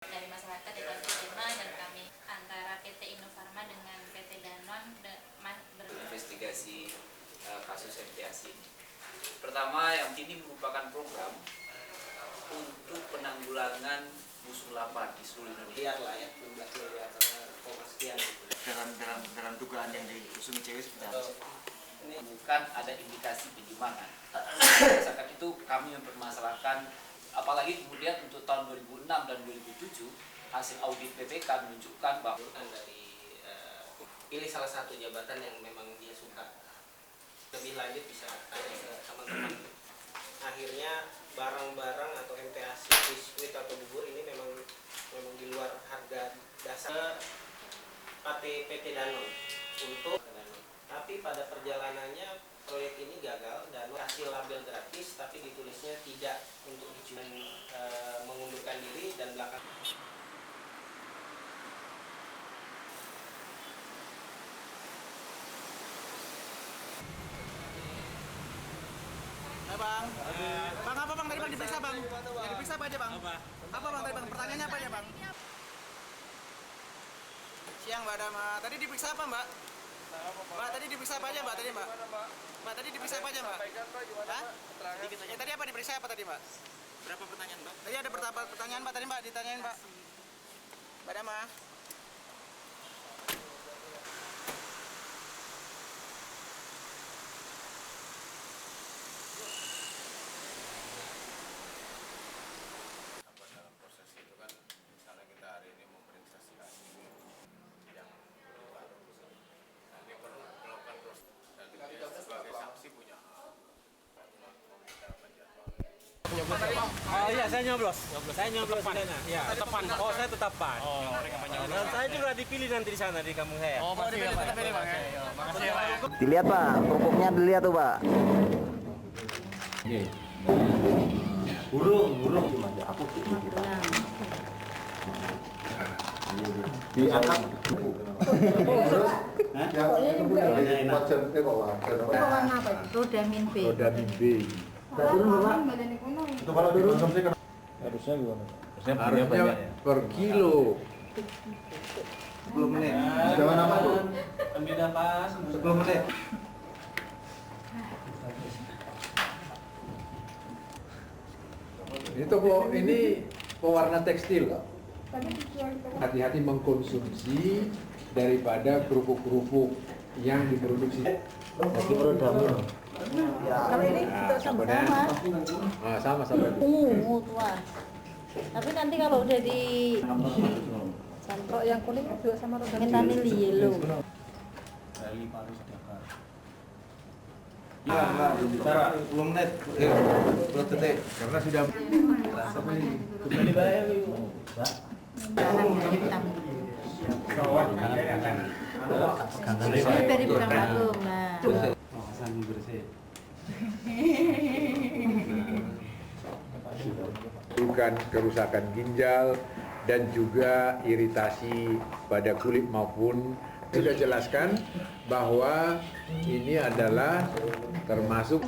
dari masyarakat di tahun kelima dan kami antara PT Indofarma dengan PT Danon investigasi kasus MTAS ini. Pertama, yang ini merupakan program untuk penanggulangan musuh lapar di seluruh Indonesia. Lah ya, 16 miliar sekian. Dalam dugaan yang diusungi cewek seperti apa? Ini bukan ada indikasi penyimpangan. Saat itu kami mempermasalahkan, apalagi kemudian untuk tahun 2006 dan 2007 hasil audit BPK menunjukkan bahwa dari pilih salah satu jabatan yang memang dia suka. Lebih lanjut bisa tanya ke teman-teman. Akhirnya barang-barang atau MTAS, biskuit atau bubur ini memang di luar harga dasar PT Danon untuk Danon. Tapi pada perjalanannya proyek ini gagal dan kasih label gratis, tapi ditulisnya tidak untuk dicuman mengundurkan diri dan belakang. Bang, apa bang tadi bang diperiksa bang? Yang diperiksa apa aja bang? Apa bang tadi bang? Pertanyaannya apa aja bang? Siang mbak Dama, tadi diperiksa apa mbak? Mbak tadi diperiksa apa aja mbak tadi mbak? Mbak tadi diperiksa apa aja mbak? Hah? Ya, tadi apa diperiksa apa tadi mbak? Berapa pertanyaan mbak? Tadi ada berapa pertanyaan mbak tadi mbak ditanyain mbak? Mbak Dama. Oh iya, saya nyoblos. Saya nyoblos di sana. Iya. Tetapan. Oh, saya tetapan. Oh, dan saya juga dipilih nanti di sana di kampung saya. Oh, pasti ya, Pak. Makasih ya, Pak. Dilihat Pak, kerupuknya dilihat tuh Pak. Burung gimana? Aku diangkat. warna apa? Rodamin B. Itu kalau dikonsumsi kan harusnya gimana? Harusnya per kilo. 10 menit. Jangan apa tuh? Ambil nafas. 10 menit. Ini pewarna tekstil. Hati-hati mengkonsumsi daripada kerupuk-kerupuk yang diproduksi. Kalau ini sama. Sama Tua. Tapi nanti kalau udah di santrok yang kuning juga sama roda metanil yellow. Dari Paris Dakar. Iya, Mbak. Cara 10 menit. 10 detik. Karena sudah Sudah dibayar ibu. Mbak. Ini dari Burang Agung. Nah. bukan kerusakan ginjal dan juga iritasi pada kulit maupun sudah jelaskan bahwa ini adalah termasuk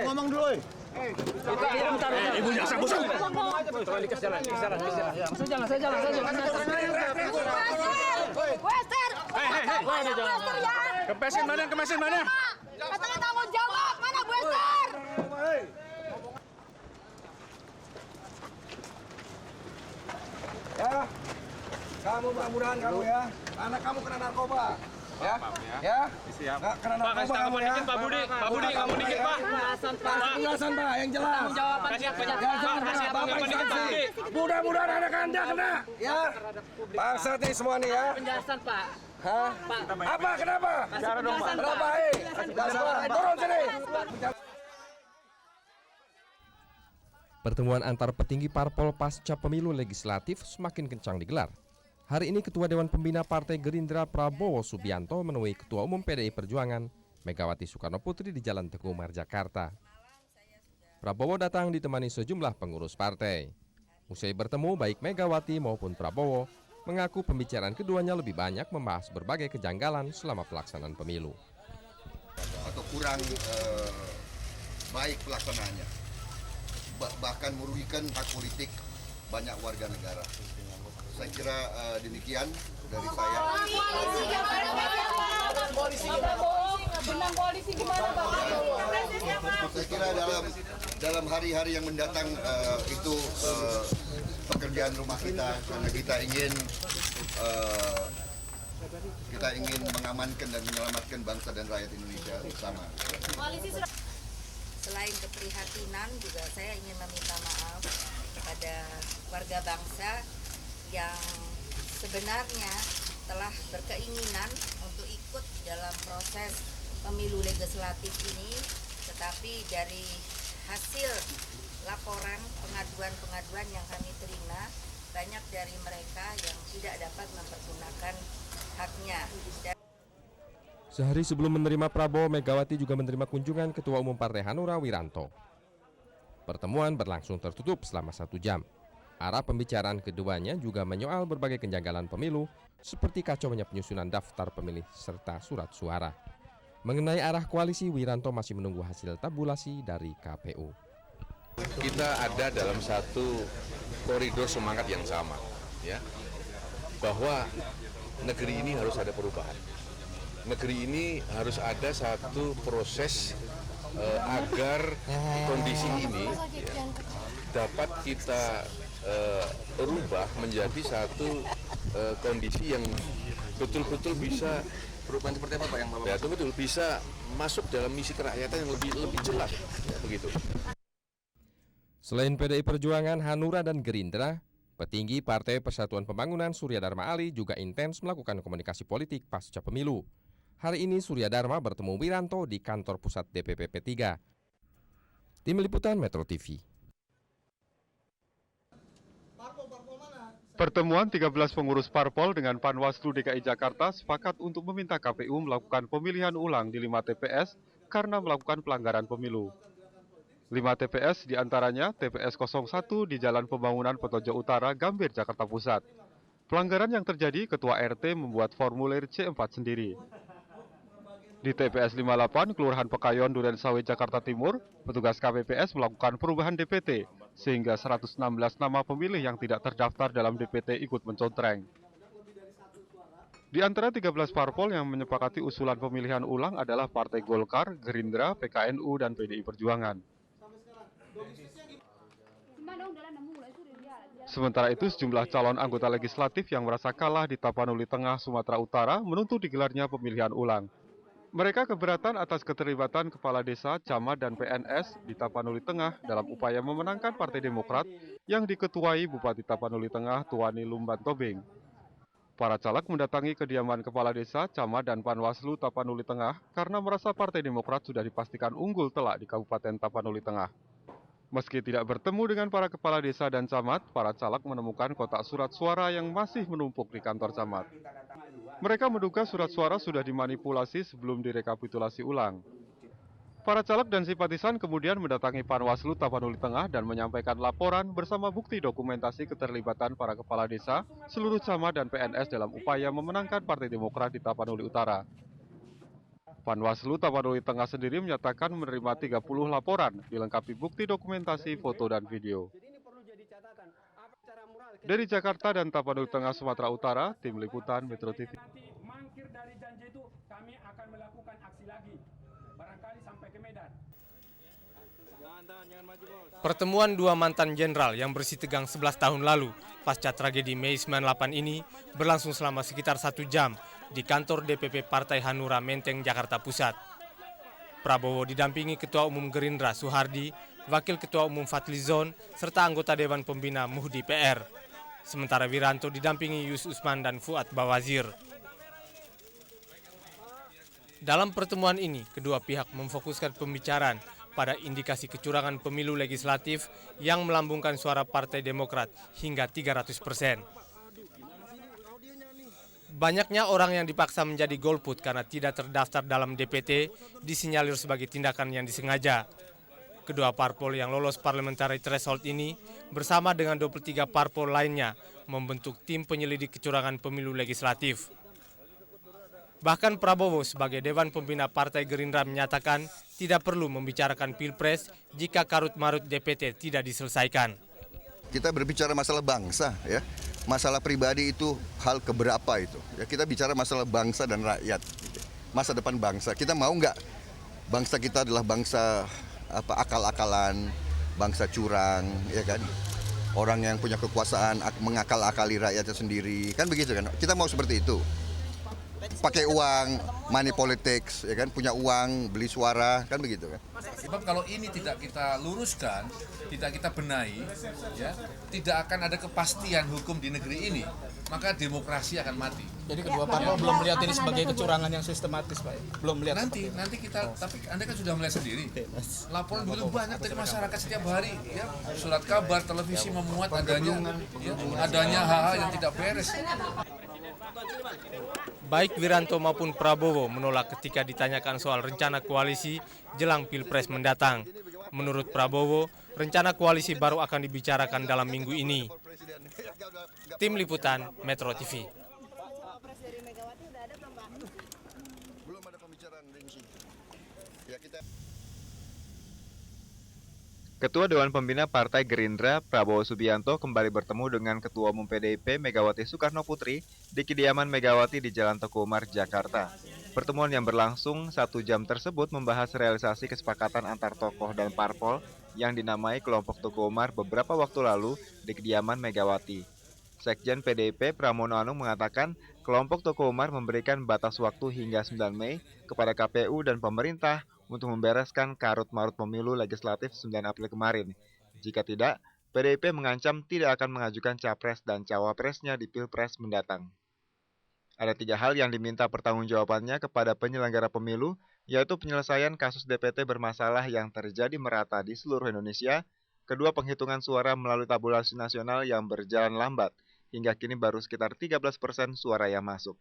ngomong dulu. Ibu jaksa busuk. Kepesin mana? Katanya tanggung jawab, mana Bu Esther? Ya, kamu mudah-mudahan kamu ya, anak kamu kena narkoba. Ya. Ya. Siap. Nggak kena Pak, kasih narkoba kamu ya. dikit Pak Budi. Pak Budi, kamu dikit Pak. Penjelasan Pak yang jelas. Kasih tanggapan dikit Pak Budi. Mudah-mudahan anak Anda kena. Ya. Bangsat nih semua nih ya. Penjelasan Pak. Hah? Apa? Kenapa? Bicara dong Pak. Kenapa? Turun sini. Pertemuan antar petinggi parpol pasca pemilu legislatif semakin kencang digelar. Hari ini Ketua Dewan Pembina Partai Gerindra Prabowo Subianto menemui Ketua Umum PDI Perjuangan Megawati Soekarno Putri di Jalan Teguh Umar, Jakarta. Prabowo datang ditemani sejumlah pengurus partai. Usai bertemu, baik Megawati maupun Prabowo mengaku pembicaraan keduanya lebih banyak membahas berbagai kejanggalan selama pelaksanaan pemilu. Atau kurang baik pelaksanaannya, bahkan merugikan hak politik banyak warga negara. Saya kira demikian dari saya. Saya kira dalam hari-hari yang mendatang itu pekerjaan rumah kita, karena kita ingin mengamankan dan menyelamatkan bangsa dan rakyat Indonesia bersama. Selain keprihatinan, juga saya ingin meminta maaf kepada warga bangsa yang sebenarnya telah berkeinginan untuk ikut dalam proses pemilu legislatif ini, tetapi dari hasil laporan pengaduan-pengaduan yang kami terima, banyak dari mereka yang tidak dapat mempergunakan haknya. Sehari sebelum menerima Prabowo, Megawati juga menerima kunjungan Ketua Umum Partai Hanura Wiranto. Pertemuan berlangsung tertutup selama 1 jam. Arah pembicaraan keduanya juga menyoal berbagai kejanggalan pemilu, seperti kacaunya penyusunan daftar pemilih serta surat suara. Mengenai arah koalisi, Wiranto masih menunggu hasil tabulasi dari KPU. Kita ada dalam satu koridor semangat yang sama, ya, bahwa negeri ini harus ada perubahan. Negeri ini harus ada satu proses agar kondisi ini dapat kita rubah menjadi satu kondisi yang betul-betul bisa perubahan seperti apa Pak yang Bapak? Ya, betul bisa masuk dalam misi kerakyatan yang lebih jelas, ya, begitu. Selain PDI Perjuangan, Hanura dan Gerindra, petinggi Partai Persatuan Pembangunan Surya Dharma Ali juga intens melakukan komunikasi politik pasca pemilu. Hari ini Surya Dharma bertemu Wiranto di kantor pusat DPP P3. Tim Liputan Metro TV. Pertemuan 13 pengurus parpol dengan Panwaslu DKI Jakarta sepakat untuk meminta KPU melakukan pemilihan ulang di 5 TPS karena melakukan pelanggaran pemilu. 5 TPS diantaranya TPS 01 di Jalan Pembangunan Petojo Utara, Gambir, Jakarta Pusat. Pelanggaran yang terjadi, Ketua RT membuat formulir C4 sendiri. Di TPS 58, Kelurahan Pekayon, Duren Sawit, Jakarta Timur, petugas KPPS melakukan perubahan DPT, sehingga 116 nama pemilih yang tidak terdaftar dalam DPT ikut mencontreng. Di antara 13 parpol yang menyepakati usulan pemilihan ulang adalah Partai Golkar, Gerindra, PKNU, dan PDI Perjuangan. Sementara itu, sejumlah calon anggota legislatif yang merasa kalah di Tapanuli Tengah, Sumatera Utara menuntut digelarnya pemilihan ulang. Mereka keberatan atas keterlibatan kepala desa, camat, dan PNS di Tapanuli Tengah dalam upaya memenangkan Partai Demokrat yang diketuai Bupati Tapanuli Tengah, Tuani Lumban Tobing. Para caleg mendatangi kediaman kepala desa, camat, dan Panwaslu Tapanuli Tengah karena merasa Partai Demokrat sudah dipastikan unggul telak di Kabupaten Tapanuli Tengah. Meski tidak bertemu dengan para kepala desa dan camat, para caleg menemukan kotak surat suara yang masih menumpuk di kantor camat. Mereka menduga surat suara sudah dimanipulasi sebelum direkapitulasi ulang. Para caleg dan simpatisan kemudian mendatangi Panwaslu Tapanuli Tengah dan menyampaikan laporan bersama bukti dokumentasi keterlibatan para kepala desa, seluruh camat dan PNS dalam upaya memenangkan Partai Demokrat di Tapanuli Utara. Panwaslu Tapanuli Tengah sendiri menyatakan menerima 30 laporan, dilengkapi bukti dokumentasi, foto, dan video. Dari Jakarta dan Tapanuli Tengah, Sumatera Utara, Tim Liputan Metro TV. Mangkir dari janji itu, kami akan melakukan aksi lagi. Barangkali sampai ke Medan. Pertemuan dua mantan jenderal yang bersih tegang 11 tahun lalu pasca tragedi Mei 98 ini berlangsung selama sekitar 1 jam di kantor DPP Partai Hanura Menteng, Jakarta Pusat. Prabowo didampingi Ketua Umum Gerindra Soehardi, Wakil Ketua Umum Fadlizon, serta anggota Dewan Pembina Muhdi PR. Sementara Wiranto didampingi Yus Usman dan Fuad Bawazir. Dalam pertemuan ini, kedua pihak memfokuskan pembicaraan pada indikasi kecurangan pemilu legislatif yang melambungkan suara Partai Demokrat hingga 300%. Banyaknya orang yang dipaksa menjadi golput karena tidak terdaftar dalam DPT disinyalir sebagai tindakan yang disengaja. Kedua parpol yang lolos parliamentary threshold ini bersama dengan 23 parpol lainnya membentuk tim penyelidik kecurangan pemilu legislatif. Bahkan Prabowo sebagai Dewan Pembina Partai Gerindra menyatakan tidak perlu membicarakan Pilpres jika karut-marut DPT tidak diselesaikan. Kita berbicara masalah bangsa, ya. Masalah pribadi itu hal keberapa itu. Ya, kita bicara masalah bangsa dan rakyat, masa depan bangsa. Kita mau nggak bangsa kita adalah bangsa akal-akalan, bangsa curang, ya kan? Orang yang punya kekuasaan mengakal-akali rakyatnya sendiri, kan begitu kan? Kita mau seperti itu. Pakai uang, money politics, ya kan, punya uang, beli suara, kan begitu kan. Sebab kalau ini tidak kita luruskan, tidak kita benahi, ya, tidak akan ada kepastian hukum di negeri ini, maka demokrasi akan mati. Jadi kedua parpol belum melihat ini sebagai kecurangan yang sistematis, Pak. Belum melihat. Nanti kita, tapi Anda kan sudah melihat sendiri. Laporan begitu banyak dari masyarakat setiap hari, ya, surat kabar, televisi memuat adanya hal-hal yang tidak beres. Baik Wiranto maupun Prabowo menolak ketika ditanyakan soal rencana koalisi jelang Pilpres mendatang. Menurut Prabowo, rencana koalisi baru akan dibicarakan dalam minggu ini. Tim Liputan Metro TV. Ketua Dewan Pembina Partai Gerindra, Prabowo Subianto kembali bertemu dengan Ketua Umum PDIP Megawati Soekarno Putri di kediaman Megawati di Jalan Teguh Umar, Jakarta. Pertemuan yang berlangsung 1 jam tersebut membahas realisasi kesepakatan antar tokoh dan parpol yang dinamai kelompok Teguh Umar beberapa waktu lalu di kediaman Megawati. Sekjen PDIP Pramono Anung mengatakan kelompok Teguh Umar memberikan batas waktu hingga 9 Mei kepada KPU dan pemerintah untuk membereskan karut-marut pemilu legislatif 9 April kemarin. Jika tidak, PDIP mengancam tidak akan mengajukan capres dan cawapresnya di Pilpres mendatang. Ada 3 hal yang diminta pertanggungjawabannya kepada penyelenggara pemilu, yaitu penyelesaian kasus DPT bermasalah yang terjadi merata di seluruh Indonesia, kedua penghitungan suara melalui tabulasi nasional yang berjalan lambat, hingga kini baru sekitar 13% suara yang masuk.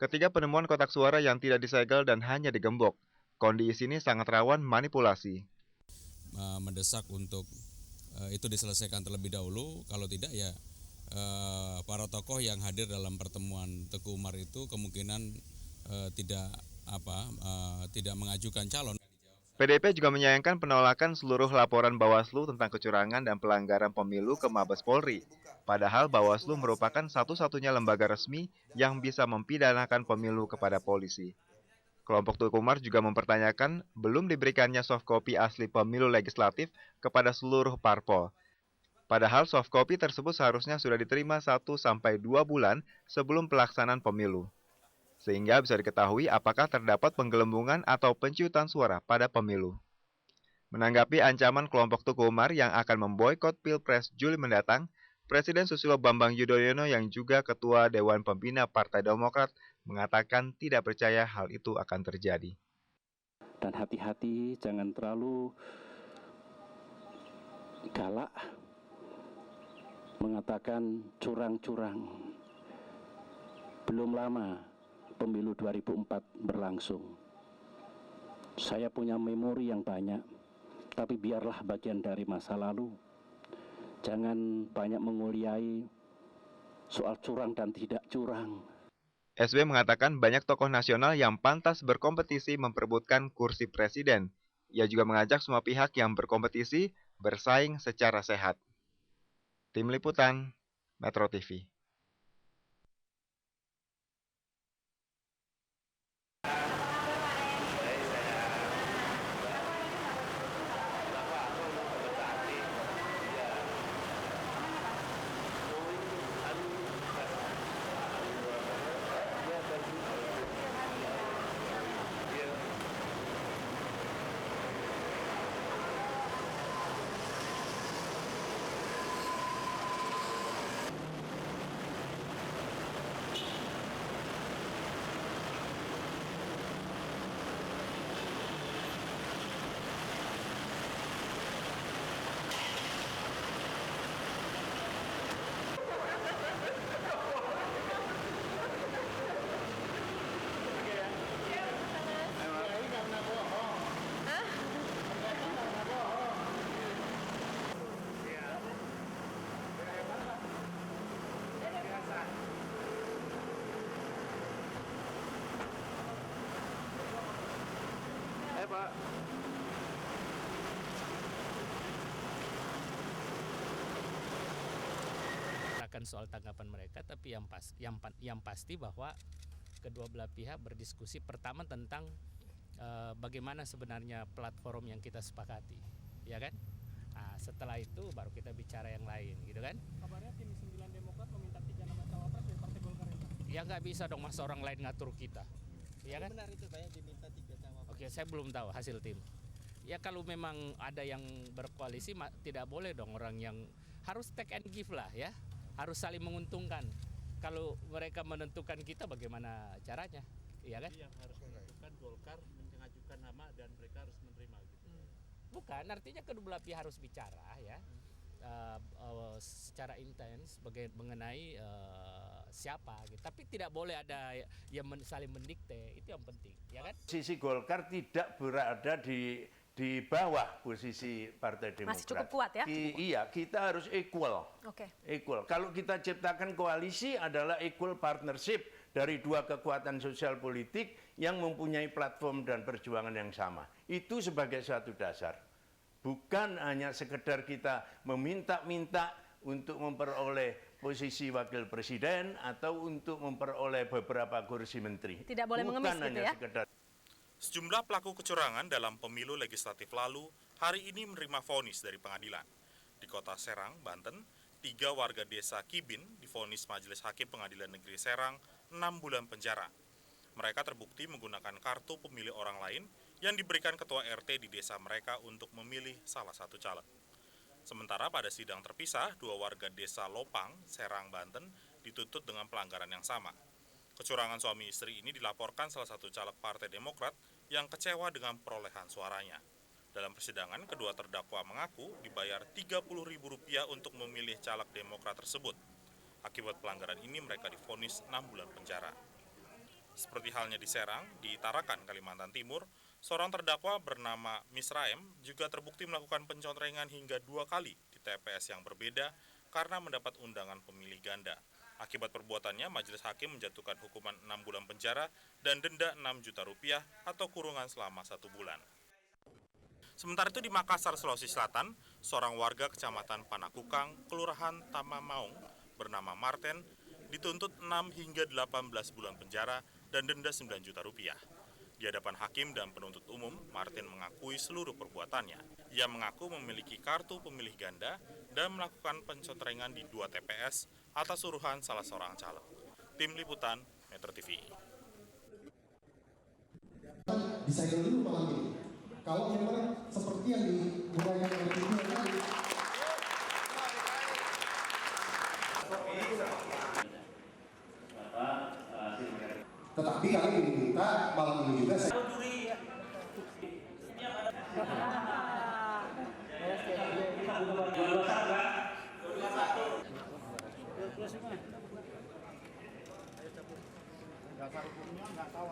Ketiga, penemuan kotak suara yang tidak disegel dan hanya digembok. Kondisi ini sangat rawan manipulasi. Mendesak untuk itu diselesaikan terlebih dahulu, kalau tidak ya para tokoh yang hadir dalam pertemuan Teguh Umar itu kemungkinan tidak mengajukan calon. PDIP juga menyayangkan penolakan seluruh laporan Bawaslu tentang kecurangan dan pelanggaran pemilu ke Mabes Polri. Padahal Bawaslu merupakan satu-satunya lembaga resmi yang bisa mempidanakan pemilu kepada polisi. Kelompok Teguh Umar juga mempertanyakan belum diberikannya soft copy asli pemilu legislatif kepada seluruh parpol. Padahal soft copy tersebut seharusnya sudah diterima 1-2 bulan sebelum pelaksanaan pemilu. Sehingga bisa diketahui apakah terdapat penggelembungan atau penciutan suara pada pemilu. Menanggapi ancaman kelompok Teguh Umar yang akan memboikot Pilpres Juli mendatang, Presiden Susilo Bambang Yudhoyono yang juga Ketua Dewan Pembina Partai Demokrat mengatakan tidak percaya hal itu akan terjadi. Dan hati-hati, jangan terlalu galak mengatakan curang-curang. Belum lama pemilu 2004 berlangsung. Saya punya memori yang banyak, tapi biarlah bagian dari masa lalu. Jangan banyak menguliai soal curang dan tidak curang. SB mengatakan banyak tokoh nasional yang pantas berkompetisi memperebutkan kursi presiden. Ia juga mengajak semua pihak yang berkompetisi bersaing secara sehat. Tim Liputan, Metro TV. Pak. Akan soal tanggapan mereka, tapi yang pasti bahwa kedua belah pihak berdiskusi pertama tentang bagaimana sebenarnya platform yang kita sepakati, ya kan? Nah, setelah itu baru kita bicara yang lain, gitu kan? Kabarnya tim 9 Demokrat meminta 3 nama cawapres dari Partai Golkar itu. Ya nggak bisa dong masa orang lain ngatur kita, ya kan? Benar itu Pak yang diminta 3 cawapres. Oke, saya belum tahu hasil tim. Ya kalau memang ada yang berkoalisi, tidak boleh dong orang yang harus take and give lah ya. Harus saling menguntungkan. Kalau mereka menentukan kita bagaimana caranya, iya kan? Yang harus menentukan Golkar mengajukan nama dan mereka harus menerima gitu. Bukan, artinya kedua belah pihak harus bicara ya. Secara intens mengenai siapa gitu. Tapi tidak boleh ada yang saling mendikte, itu yang penting, ya kan? Sisi Golkar tidak berada di bawah posisi Partai Demokrat. Masih cukup kuat ya? Iya, kita harus equal. Oke. Equal. Kalau kita ciptakan koalisi adalah equal partnership dari dua kekuatan sosial politik yang mempunyai platform dan perjuangan yang sama. Itu sebagai suatu dasar. Bukan hanya sekedar kita meminta-minta untuk memperoleh posisi wakil presiden atau untuk memperoleh beberapa kursi menteri. Tidak boleh mengemis gitu ya? Sekedar. Sejumlah pelaku kecurangan dalam pemilu legislatif lalu hari ini menerima vonis dari pengadilan. Di kota Serang, Banten, 3 warga desa Kibin divonis Majelis Hakim Pengadilan Negeri Serang 6 bulan penjara. Mereka terbukti menggunakan kartu pemilih orang lain yang diberikan ketua RT di desa mereka untuk memilih salah satu caleg. Sementara pada sidang terpisah, 2 warga desa Lopang, Serang, Banten dituntut dengan pelanggaran yang sama. Kecurangan suami istri ini dilaporkan salah satu caleg Partai Demokrat yang kecewa dengan perolehan suaranya. Dalam persidangan, kedua terdakwa mengaku dibayar Rp30.000 untuk memilih caleg Demokrat tersebut. Akibat pelanggaran ini mereka divonis 6 bulan penjara. Seperti halnya di Serang, di Tarakan, Kalimantan Timur, seorang terdakwa bernama Misraem juga terbukti melakukan pencontrengan hingga 2 kali di TPS yang berbeda karena mendapat undangan pemilih ganda. Akibat perbuatannya, majelis hakim menjatuhkan hukuman 6 bulan penjara dan denda Rp6 juta atau kurungan selama 1 bulan. Sementara itu di Makassar, Sulawesi Selatan, seorang warga kecamatan Panakukang, Kelurahan Tamamaung, bernama Marten, dituntut 6 hingga 18 bulan penjara dan denda Rp9 juta. Di hadapan hakim dan penuntut umum, Martin mengakui seluruh perbuatannya. Ia mengaku memiliki kartu pemilih ganda dan melakukan pencontrengan di 2 TPS atas suruhan salah seorang caleg. Tim Liputan, Metro TV. Disegel dulu malam ini. Kalau memang seperti yang dimulaikan oleh TV yang tadi. Tetapi kami diminta malam ini juga saya dasar hukumnya nggak tahu.